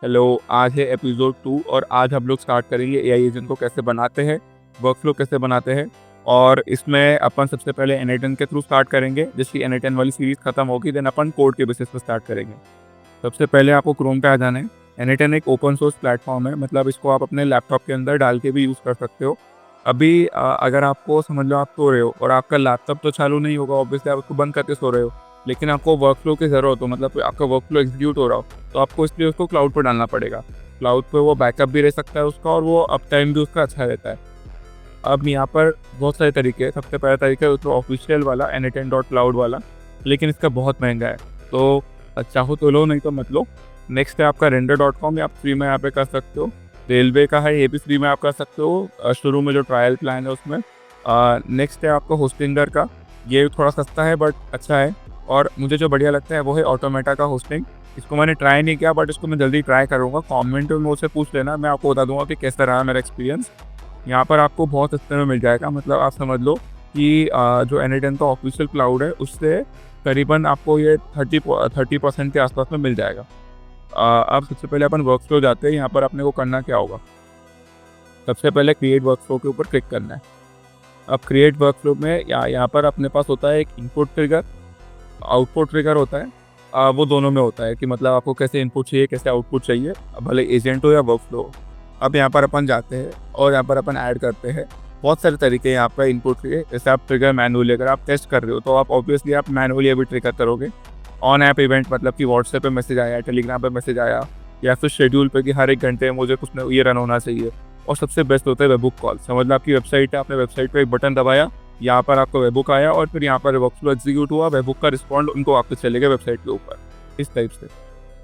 Hello, आज है episode 2 और आज हम लोग स्टार्ट करेंगे एआई एजेंट को कैसे बनाते हैं, वर्कफ्लो कैसे बनाते हैं। और इसमें अपन सबसे पहले n8n के थ्रू स्टार्ट करेंगे। जिसकी n8n वाली सीरीज खत्म होगी देन अपन कोड के बेसिस पर स्टार्ट करेंगे। सबसे पहले आपको क्रोम पे आ जाना है। n8n एक ओपन सोर्स प्लेटफॉर्म है, मतलब इसको आप अपने लैपटॉप के अंदर डाल के भी यूज़ कर सकते हो। अभी अगर आपको समझ लो आप सो रहे हो और आपका लैपटॉप तो चालू नहीं होगा, ऑब्वियसली आप उसको बंद करके सो रहे हो, लेकिन आपको वर्कफ्लो की ज़रूरत हो, मतलब आपका वर्कफ्लो एग्जीक्यूट हो रहा हो, तो आपको इसलिए उसको क्लाउड पर डालना पड़ेगा। क्लाउड पे वो बैकअप भी रह सकता है उसका और वो अप टाइम भी उसका अच्छा रहता है। अब यहाँ पर बहुत सारे तरीके हैं। सबसे पहला तरीका है तो ऑफिशियल वाला n8n.cloud वाला, लेकिन इसका बहुत महंगा है, तो चाहो तो लो, नहीं तो मत लो। नेक्स्ट है आपका render.com, ये आप फ्री में यहाँ पे कर सकते हो। रेलवे का है, ये भी फ्री में आप कर सकते हो शुरू में जो ट्रायल प्लान है उसमें। नेक्स्ट है आपका होस्टिंगर का, ये थोड़ा सस्ता है बट अच्छा है। और मुझे जो बढ़िया लगता है वो है ऑटोमेटा का होस्टिंग। इसको मैंने ट्राई नहीं किया बट इसको मैं जल्दी ट्राई करूँगा। कमेंट में मुझसे पूछ लेना, मैं आपको बता दूंगा कि कैसा रहा मेरा एक्सपीरियंस। यहाँ पर आपको बहुत सस्ते में मिल जाएगा, मतलब आप समझ लो कि जो n8n का ऑफिशियल क्लाउड है उससे करीबन आपको ये 30% के आसपास में मिल जाएगा। अब सबसे पहले अपन वर्कफ्लो जाते हैं। यहाँ पर अपने को करना क्या होगा, सबसे पहले क्रिएट वर्कफ्लो के ऊपर क्लिक करना है। अब क्रिएट वर्कफ्लो में यहाँ पर अपने पास होता है एक इनपुट ट्रिगर, आउटपुट ट्रिगर होता है। वो दोनों में होता है कि मतलब आपको कैसे इनपुट चाहिए कैसे आउटपुट चाहिए, भले एजेंट हो या वर्कफ्लो हो। अब यहाँ पर अपन जाते हैं और यहाँ पर अपन ऐड करते हैं। बहुत सारे तरीके हैं यहाँ पर इनपुट के, जैसे आप ट्रिगर मैनुअली, अगर आप टेस्ट कर रहे हो तो आप ऑब्वियसली आप मैनुअली अभी ट्रिगर करोगे। ऑन ऐप इवेंट, मतलब कि व्हाट्सएप पे मैसेज आया, टेलीग्राम पे मैसेज आया, या फिर शेड्यूल पे कि हर एक घंटे में मुझे कुछ न ये रन होना चाहिए। और सबसे बेस्ट होता है वेबबुक कॉल। समझ लो आपकी वेबसाइट है, आपने वेबसाइट पे एक बटन दबाया, यहाँ पर आपको वेबबुक आया और फिर यहाँ पर वर्कफ्लो एग्जीक्यूट हुआ, वेबबुक का रिस्पॉन्ड उनको वापस चलेगा वेबसाइट के ऊपर, इस टाइप से।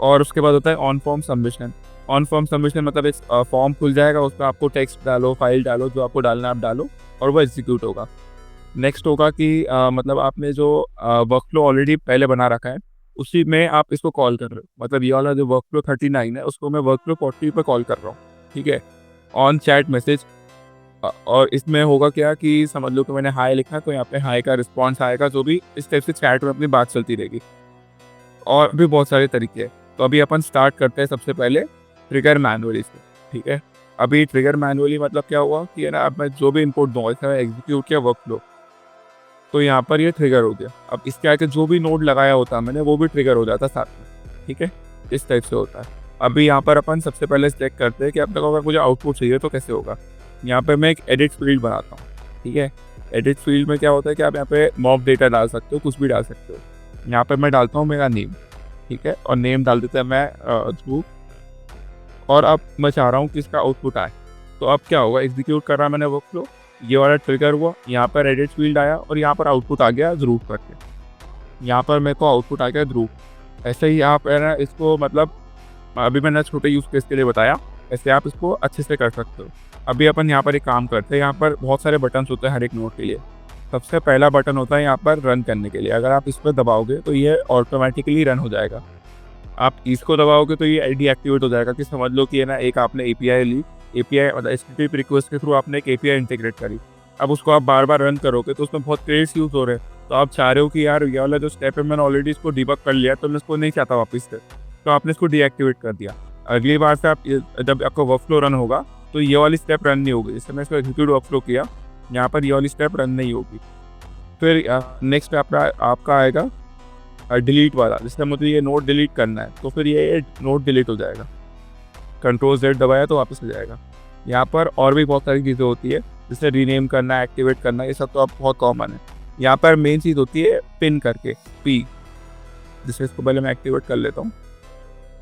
और उसके बाद होता है on form submission. On form submission मतलब एक फॉर्म खुल जाएगा, उसमें आपको टेक्स्ट डालो, फाइल डालो, जो आपको डालना आप डालो और वो एग्जीक्यूट होगा। नेक्स्ट होगा कि मतलब आपने जो वर्कफ्लो ऑलरेडी पहले बना रखा है उसी में आप इसको कॉल कर रहे हो। मतलब ये वाला जो वर्कफ्लो 39 है उसको मैं वर्कफ्लो 40 पे कॉल कर रहा हूँ, ठीक है, ऑन चैट मैसेज। और इसमें होगा क्या कि समझ लो कि मैंने हाई लिखा तो यहाँ पे हाई का रिस्पॉन्स आएगा, जो भी इस टाइप से चैट में अपनी बात चलती रहेगी। और भी बहुत सारे तरीके हैं। तो अभी अपन स्टार्ट करते हैं सबसे पहले ट्रिगर मैनुअली से, ठीक है। अभी ट्रिगर मैनुअली मतलब क्या हुआ कि है ना, अब मैं जो भी इनपुट दूँ, जैसे एग्जीक्यूट किया वर्कफ्लो, तो यहाँ पर ये ट्रिगर हो गया। अब इसके आगे जो भी नोड लगाया होता है मैंने वो भी ट्रिगर हो जाता साथ में, ठीक है, इस टाइप से होता है। अभी यहाँ पर अपन सबसे पहले चेक करते हैं कि अब तक अगर मुझे आउटपुट चाहिए तो कैसे होगा। यहाँ पे मैं एक एडिट फील्ड बनाता हूँ, ठीक है। एडिट फील्ड में क्या होता है कि आप यहाँ पे मॉब डेटा डाल सकते हो, कुछ भी डाल सकते हो। यहाँ पे मैं डालता हूँ मेरा नेम, ठीक है, और नेम डाल देता है मैं ध्रुव। और अब मैं चाह रहा हूँ कि इसका आउटपुट आए। तो अब क्या होगा, एग्जीक्यूट कर रहा मैंने वर्कफ्लो, ये वाला ट्रिगर हुआ, यहाँ पर एडिट फील्ड आया और यहाँ पर आउटपुट आ गया ध्रुव करके। यहाँ पर मेरे को आउटपुट आ गया ध्रुव। ऐसे ही आप है ना इसको, मतलब अभी मैंने छोटे यूज़ केस के लिए बताया, ऐसे आप इसको अच्छे से कर सकते हो। अभी अपन यहाँ पर एक काम करते हैं। यहाँ पर बहुत सारे बटन्स होते हैं हर एक नोड के लिए। सबसे पहला बटन होता है यहाँ पर रन करने के लिए। अगर आप इस पर दबाओगे तो ये ऑटोमेटिकली रन हो जाएगा। आप इसको दबाओगे तो ये डीएक्टिवेट हो जाएगा, कि समझ लो कि है ना एक आपने एपीआई ली, एपीआई मतलब एचटीटीपी रिक्वेस्ट के थ्रू आपने एक एपीआई इंटीग्रेट करी। अब उसको आप बार बार रन करोगे तो उसमें बहुत क्रेडिट्स यूज़ हो रहे हैं, तो आप चाह रहे हो कि यार ये वाला जो स्टेप है मैंने ऑलरेडी इसको डिबग कर लिया, तो मैं इसको नहीं चाहता वापस से, तो आपने इसको डीएक्टिवेट कर दिया। अगली बार से आप जब आपका वर्कफ्लो रन होगा तो ये वाली स्टेप रन नहीं होगी। जैसे मैं इसको एग्जीक्यूट वर्कफ्लो किया, यहाँ पर ये वाली स्टेप रन नहीं होगी। फिर नेक्स्ट आपका आएगा डिलीट वाला, जिससे मुझे ये नोट डिलीट करना है, तो फिर ये नोट डिलीट हो जाएगा। कंट्रोल Z दबाया तो वापस हो जाएगा। यहाँ पर और भी बहुत सारी चीज़ें होती है, जैसे रीनेम करना, एक्टिवेट करना, ये सब तो अब बहुत कॉमन है। यहाँ पर मेन चीज़ होती है पिन करके, पी, जिससे इसको पहले मैं एक्टिवेट कर लेता हूँ।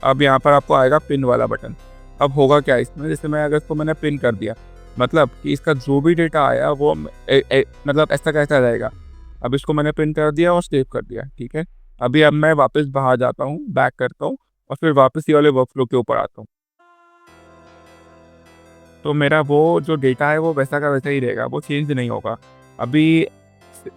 अब यहाँ पर आपको आएगा पिन वाला बटन। अब होगा क्या इसमें, जैसे मैं अगर इसको मैंने पिन कर दिया, मतलब कि इसका जो भी डेटा आया वो मतलब ऐसा कैसा रहेगा। अब इसको मैंने पिन कर दिया और सेव कर दिया, ठीक है। अभी अब मैं वापस बाहर जाता हूँ, बैक करता हूँ और फिर वापस ये वाले वर्कफ्लो के ऊपर आता हूँ। तो मेरा वो जो डेटा है वो वैसा का वैसा ही रहेगा, वो चेंज नहीं होगा। अभी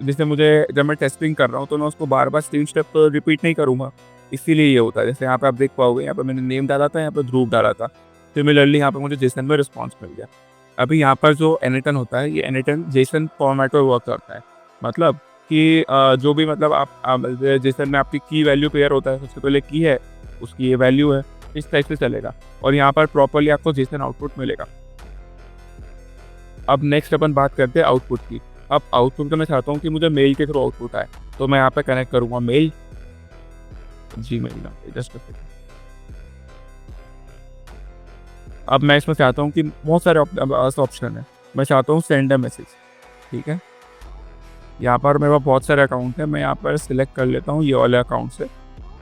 जैसे मुझे जब मैं टेस्टिंग कर रहा हूँ तो मैं उसको बार बार सेम स्टेप रिपीट नहीं करूँगा, इसीलिए ये होता है। जैसे यहाँ पे आप देख पाओगे, यहाँ पे मैंने नेम डाला था, यहाँ पे ध्रुव डाला था, सिमिलरली यहाँ पे मुझे जेसन में रिस्पॉन्स मिल गया। अभी यहाँ पर जो n8n होता है, ये n8n जेसन फॉर्मेट पर वर्क करता है। मतलब कि जो भी मतलब आप जेसन में आपकी की वैल्यू पेयर होता है, सबसे पहले की है उसकी ये वैल्यू है, इस टाइप से चलेगा और यहाँ पर प्रॉपरली आपको जेसन आउटपुट मिलेगा। अब नेक्स्ट अपन बात करते हैं आउटपुट की। अब आउटपुट में मैं चाहता हूँ कि मुझे मेल के थ्रू आउटपुट आए, तो मैं यहाँ पे कनेक्ट करूँगा मेल, जीमेल ना, जस्ट अब मैं इसमें चाहता हूँ कि बहुत सारे ऑप्शन है। मैं चाहता हूँ सेंड अ मैसेज, ठीक है। यहाँ पर मेरे पास बहुत सारे अकाउंट है, मैं यहाँ पर सिलेक्ट कर लेता हूँ ये वाले अकाउंट से।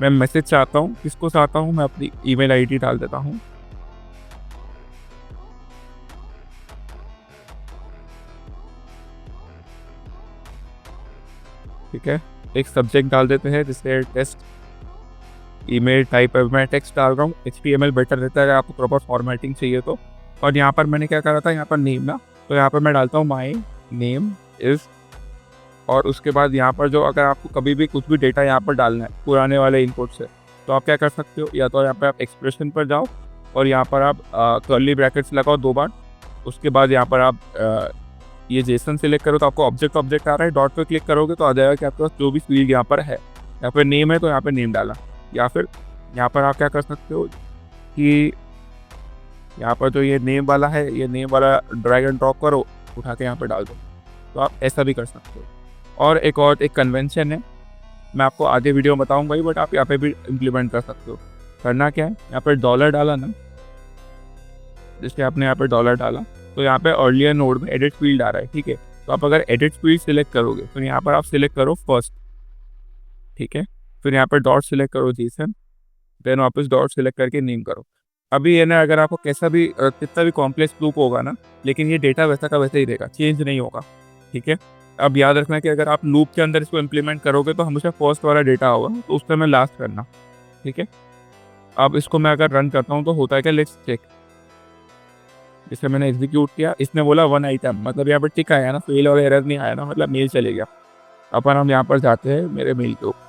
मैं मैसेज चाहता हूँ, किसको चाहता हूँ, मैं अपनी ईमेल आईडी डाल देता हूँ। ठीक है, एक सब्जेक्ट डाल देते हैं जिससे टेस्ट, ईमेल टाइप है, मैं टेक्स्ट डाल रहा हूँ, HTML बेटर रहता है अगर आपको प्रॉपर फॉर्मेटिंग चाहिए तो। और यहाँ पर मैंने क्या करा था, यहाँ पर नेम ना, तो यहाँ पर मैं डालता हूँ माई नेम इज़, और उसके बाद यहाँ पर जो अगर आपको कभी भी कुछ भी डेटा यहाँ पर डालना है पुराने वाले इनपुट से, तो आप क्या कर सकते हो, या तो यहाँ पर आप एक्सप्रेशन पर जाओ और यहाँ पर आप कर्ली ब्रैकेट्स लगाओ 2 बार। उसके बाद यहाँ पर आप ये जेसन सिलेक्ट करो तो आपको ऑब्जेक्ट आ रहा है, डॉट पे क्लिक करोगे तो आ जाएगा कि आपके पास जो भी फील्ड यहाँ पर है, यहाँ पर नेम है तो यहाँ पर नेम डाला, या फिर यहाँ पर आप क्या कर सकते हो कि यहाँ पर जो ये नेम वाला है, ये नेम वाला ड्रैग एंड ड्रॉप करो, उठा के यहाँ पर डाल दो, तो आप ऐसा भी कर सकते हो। और एक कन्वेंशन है, मैं आपको आगे वीडियो में बताऊंगा ही, बट आप यहाँ पे भी इम्प्लीमेंट कर सकते हो। करना क्या है, यहाँ पर डॉलर डाला ना, जैसे आपने यहाँ पर डॉलर डाला तो यहाँ पे अर्लियर नोड में एडिट फील्ड आ रहा है, ठीक है। तो आप अगर एडिट फील्ड सिलेक्ट करोगे तो यहाँ पर आप सिलेक्ट करो फर्स्ट, ठीक है। फिर यहाँ पर डॉट सिलेक्ट करो जेसन, देन वापस डॉट सिलेक्ट करके नेम करो। अभी ये ना, अगर आपको कैसा भी कितना भी कॉम्प्लेक्स लूप होगा ना, लेकिन ये डेटा वैसा का वैसा ही रहेगा, चेंज नहीं होगा, ठीक है। अब याद रखना कि अगर आप लूप के अंदर इसको इम्प्लीमेंट करोगे तो हमेशा फर्स्ट वाला डेटा होगा, तो उस समय लास्ट करना, ठीक है। अब इसको मैं अगर रन करता हूँ तो होता है क्या, लेट्स चेक। जिसे मैंने एग्जीक्यूट किया, इसने बोला 1 आइटम, मतलब यहाँ पर टिक आया ना, फेल और एरर नहीं आया ना, मतलब मेल चले गया। अपन हम यहाँ पर जाते हैं मेरे मेल के ऊपर,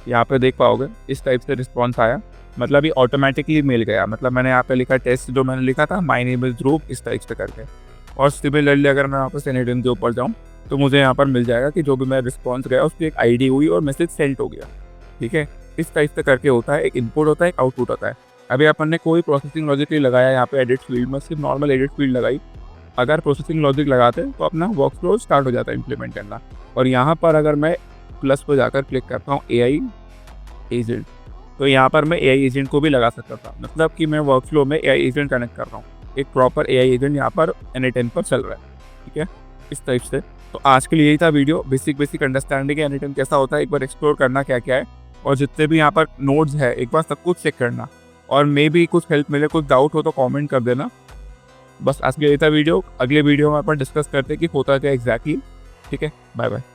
यहाँ पे देख पाओगे इस टाइप से रिस्पॉन्स आया, मतलब ये ऑटोमेटिकली मिल गया। मतलब मैंने यहाँ पे लिखा टेस्ट, जो मैंने लिखा था माय नेम इज ध्रुव, इस टाइप से करके। और सिमिलरली अगर मैं वापस एनेडियन के ऊपर जाऊँ तो मुझे यहाँ पर मिल जाएगा कि जो भी मैं रिस्पॉन्स गया उसकी एक ID हुई और मैसेज सेंड हो गया, ठीक है। इस टाइप से करके होता है, एक इनपुट होता है, एक आउटपुट होता है। अभी अपन ने कोई प्रोसेसिंग लॉजिक नहीं लगाया यहाँ पे एडिट फील्ड में, सिर्फ नॉर्मल एडिट फील्ड लगाई। अगर प्रोसेसिंग लॉजिक लगाते तो अपना वर्क फ्लो स्टार्ट हो जाता है इम्प्लीमेंट करना। और यहाँ पर अगर मैं प्लस पर जाकर क्लिक करता हूँ AI एजेंट, तो यहाँ पर मैं AI एजेंट को भी लगा सकता था, मतलब कि मैं वर्क फ्लो में AI एजेंट कनेक्ट कर रहा हूँ। एक प्रॉपर AI एजेंट यहाँ पर N8N पर चल रहा है, ठीक है, इस टाइप से। तो आज के लिए यही था वीडियो, बेसिक अंडरस्टैंडिंग है N8N कैसा होता है, एक बार एक्सप्लोर करना क्या क्या है, और जितने भी यहाँ पर नोड्स है एक बार सब कुछ चेक करना। और मे भी कुछ हेल्प मिले, कुछ डाउट हो तो कमेंट कर देना। बस आज के लिए था वीडियो, अगले वीडियो में अपन डिस्कस करते हैं कि होता क्या एग्जैक्टली, ठीक है। Bye bye.